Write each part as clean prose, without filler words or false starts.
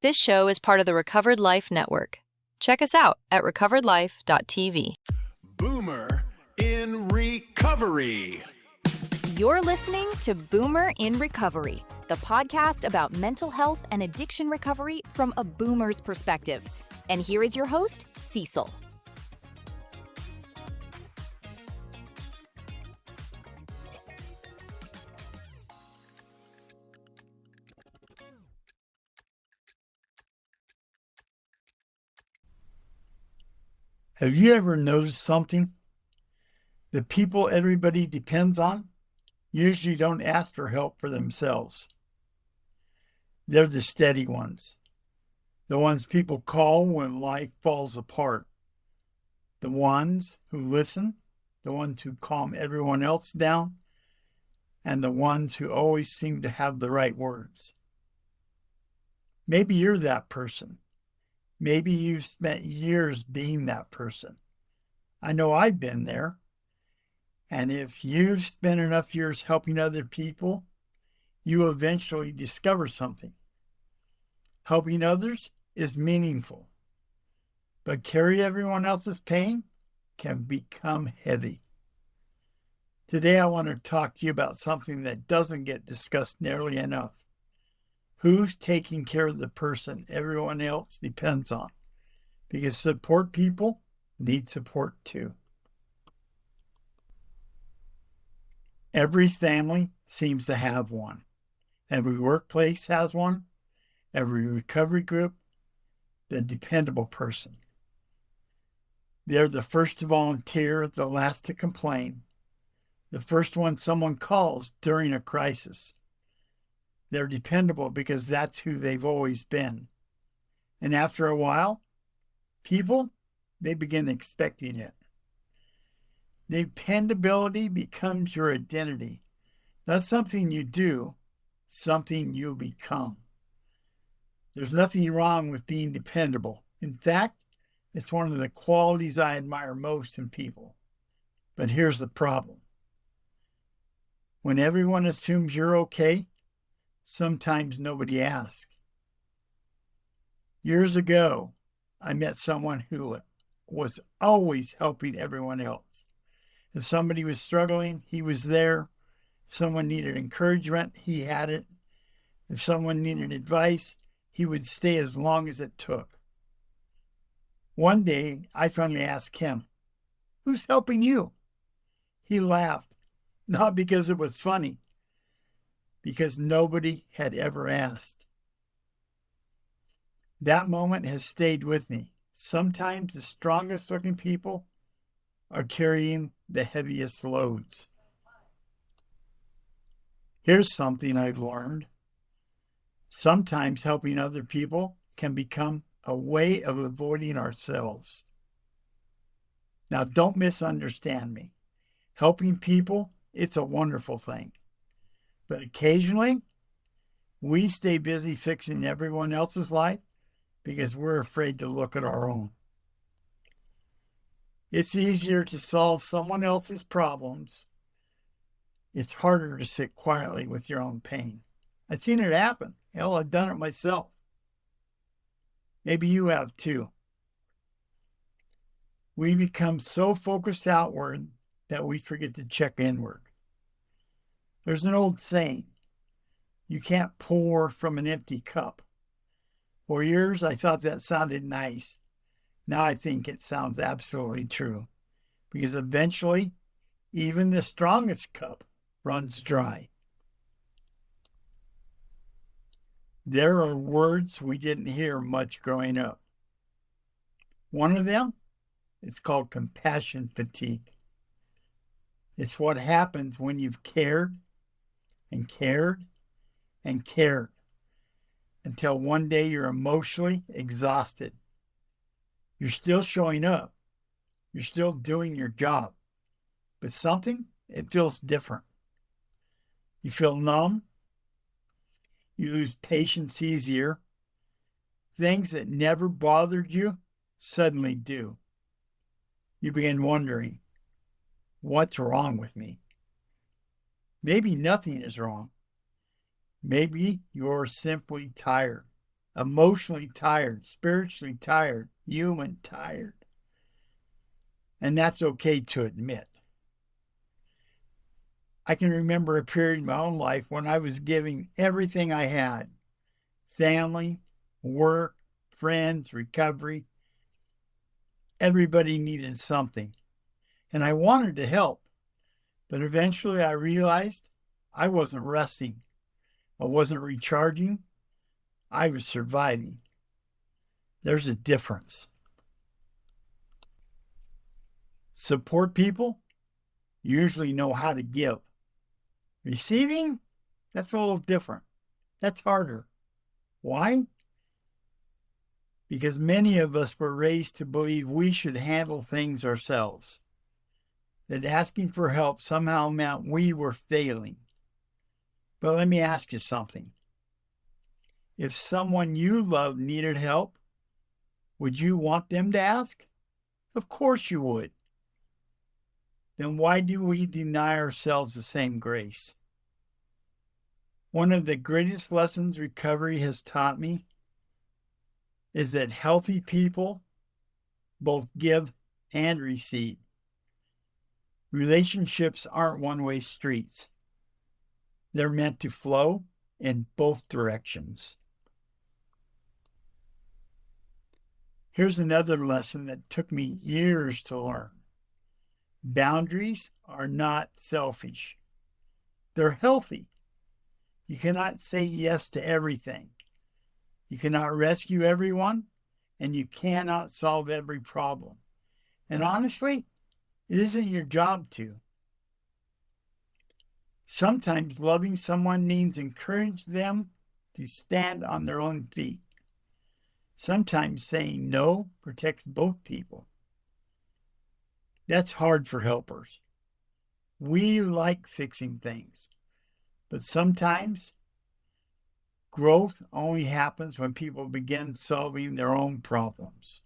This show is part of the Recovered Life Network. Check us out at recoveredlife.tv. Boomer in Recovery. You're listening to Boomer in Recovery, the podcast about mental health and addiction recovery from a boomer's perspective. And here is your host, Cecil. Have you ever noticed something? The people everybody depends on usually don't ask for help for themselves. They're the steady ones, the ones people call when life falls apart, the ones who listen, the ones who calm everyone else down, and the ones who always seem to have the right words. Maybe you're that person. Maybe you've spent years being that person. I know I've been there. And if you've spent enough years helping other people, you eventually discover something. Helping others is meaningful, but carry everyone else's pain can become heavy. Today I want to talk to you about something that doesn't get discussed nearly enough. Who's taking care of the person everyone else depends on? Because support people need support too. Every family seems to have one. Every workplace has one. Every recovery group, the dependable person. They're the first to volunteer, the last to complain, the first one someone calls during a crisis. They're dependable because that's who they've always been. And after a while, people, they begin expecting it. Dependability becomes your identity. Not something you do, something you become. There's nothing wrong with being dependable. In fact, it's one of the qualities I admire most in people. But here's the problem. When everyone assumes you're okay, sometimes nobody asks. Years ago, I met someone who was always helping everyone else. If somebody was struggling, he was there. If someone needed encouragement, he had it. If someone needed advice, he would stay as long as it took. One day, I finally asked him, "Who's helping you?" He laughed, not because it was funny, because nobody had ever asked. That moment has stayed with me. Sometimes the strongest looking people are carrying the heaviest loads. Here's something I've learned. Sometimes helping other people can become a way of avoiding ourselves. Now, don't misunderstand me. Helping people, it's a wonderful thing. But occasionally, we stay busy fixing everyone else's life because we're afraid to look at our own. It's easier to solve someone else's problems. It's harder to sit quietly with your own pain. I've seen it happen. Hell, I've done it myself. Maybe you have too. We become so focused outward that we forget to check inward. There's an old saying, you can't pour from an empty cup. For years, I thought that sounded nice. Now I think it sounds absolutely true. Because eventually, even the strongest cup runs dry. There are words we didn't hear much growing up. One of them is called compassion fatigue. It's what happens when you've cared and cared and cared until one day you're emotionally exhausted. You're still showing up. You're still doing your job. But something, it feels different. You feel numb. You lose patience easier. Things that never bothered you suddenly do. You begin wondering, what's wrong with me? Maybe nothing is wrong. Maybe you're simply tired. emotionally tired, spiritually tired, human tired. And that's okay to admit. I can remember a period in my own life when I was giving everything I had: family, work, friends, recovery. Everybody needed something. And I wanted to help. But eventually I realized I wasn't resting. I wasn't recharging. I was surviving. There's a difference. Support people usually know how to give. Receiving, that's a little different. That's harder. Why? Because many of us were raised to believe we should handle things ourselves, that asking for help somehow meant we were failing. But let me ask you something. If someone you love needed help, would you want them to ask? Of course you would. Then why do we deny ourselves the same grace? One of the greatest lessons recovery has taught me is that healthy people both give and receive. Relationships aren't one-way streets. They're meant to flow in both directions. Here's another lesson that took me years to learn. Boundaries are not selfish. They're healthy. You cannot say yes to everything. You cannot rescue everyone, and you cannot solve every problem. And honestly, it isn't your job to. Sometimes loving someone means encourage them to stand on their own feet. Sometimes saying no protects both people. That's hard for helpers. We like fixing things, but sometimes growth only happens when people begin solving their own problems.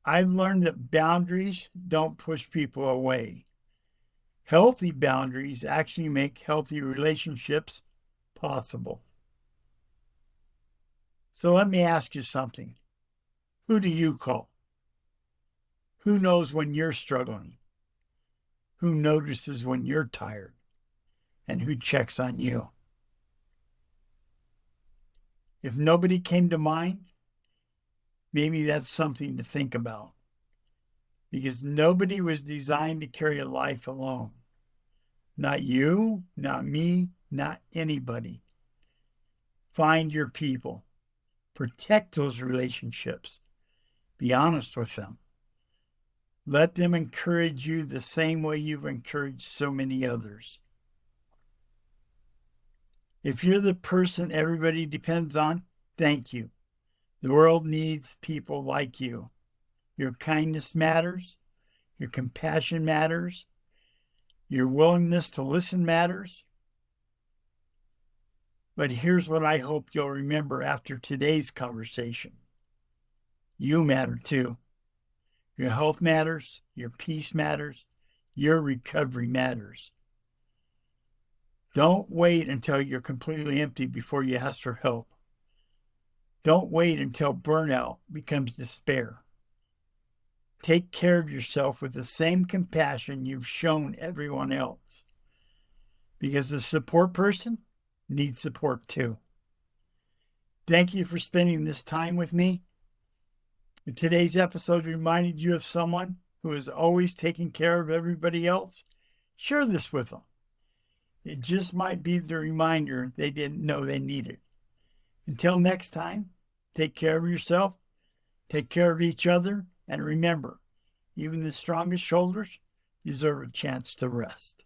I've learned that boundaries don't push people away. Healthy boundaries actually make healthy relationships possible. So let me ask you something. Who do you call? Who knows when you're struggling? Who notices when you're tired? And who checks on you? If nobody came to mind, maybe that's something to think about. Because nobody was designed to carry a life alone. Not you, not me, not anybody. Find your people. Protect those relationships. Be honest with them. Let them encourage you the same way you've encouraged so many others. If you're the person everybody depends on, thank you. The world needs people like you. Your kindness matters. Your compassion matters. Your willingness to listen matters. But here's what I hope you'll remember after today's conversation. You matter too. Your health matters. Your peace matters. Your recovery matters. Don't wait until you're completely empty before you ask for help. Don't wait until burnout becomes despair. Take care of yourself with the same compassion you've shown everyone else. Because the support person needs support too. Thank you for spending this time with me. If today's episode reminded you of someone who is always taking care of everybody else, share this with them. It just might be the reminder they didn't know they needed. Until next time, take care of yourself, take care of each other, and remember, even the strongest shoulders deserve a chance to rest.